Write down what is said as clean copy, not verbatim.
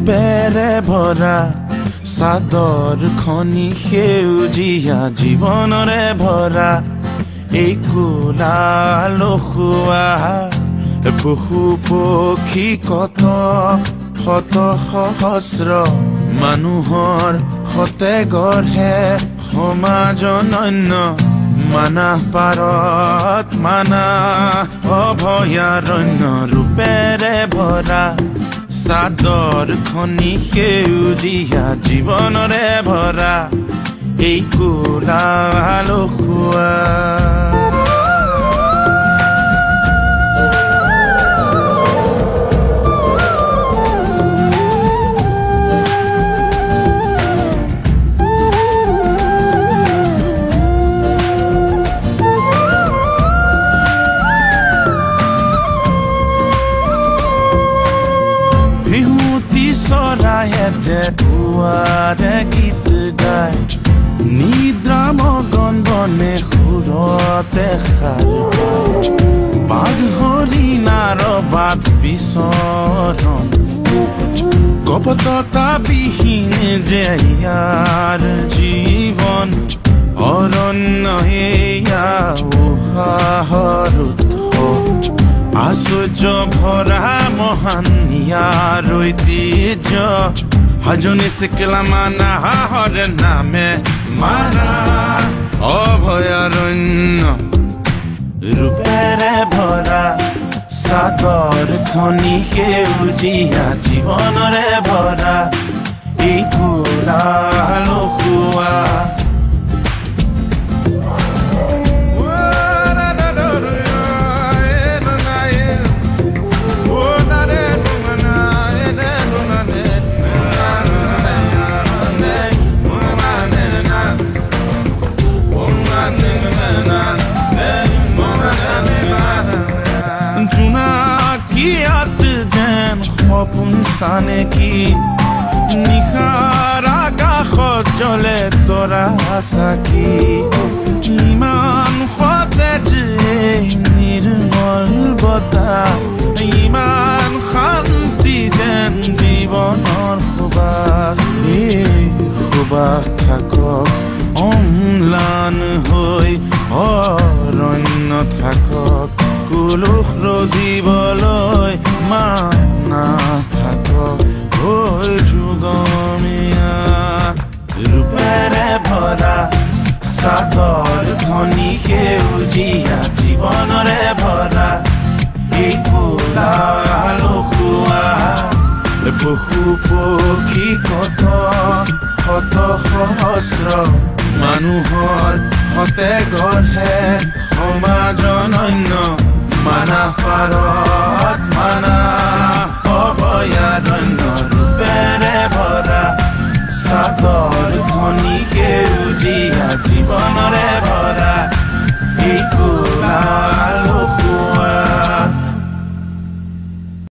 ৰূপেৰে ভৰা চাদৰ খনি সেউজীয়া জীৱনৰে ভৰা এই কোলা লখুৱা পশু পক্ষী কত শত সহস্ৰ মানুহৰ সতে গঢ়ে সমাজ অনন্য মানাহ পাৰত মানাহ অভয়াৰণ্য ৰূপেৰে ভৰা চাদৰ খনি সেউজীয়া জীৱনৰে ভৰা এই কোলা লখুৱা যে দুৱাৰে গীত গায় নিদ্ৰা মগন বনে সুৰতে সাৰ বাঘ হৰিণাৰ বাট বিচৰণ কপটতা বিহীন যে ইয়াৰ জীৱন অৰণ্য এয়া উশাহৰ উৎস আশ্চৰ্য ভৰা মহান ইয়াৰ ঐতিহ্য হাজনি চিকলা মানা হাহৰ নামে মানা অভয়াৰণ্য ৰূপেৰে ভৰা চাদৰ খনি সেউজীয়া জীৱনৰে ভৰা এই কোলা লখুৱা সপোন চানে কি নিশাৰ আকাশত জ্বলে তৰা চাকি ইমান সতেজ নিৰ্মল বতাহ ইমান শান্তি যেন জীৱনৰ সুবাস এই সুবাস থাকক অম্লান হৈ অৰণ্য থাকক কুলুষ ৰদিবলৈ মানা থাকক হৈ যুগমীয়া ৰূপেৰে ভৰা চাদৰ খনি সেউজীয়া জীৱনৰে ভৰা এই কোলা লখুৱা পশু পক্ষী কত শত সহস্ৰ মানুহৰ সতে গঢ়ে সমাজ অনন্য মানাহ পাৰত মানাহ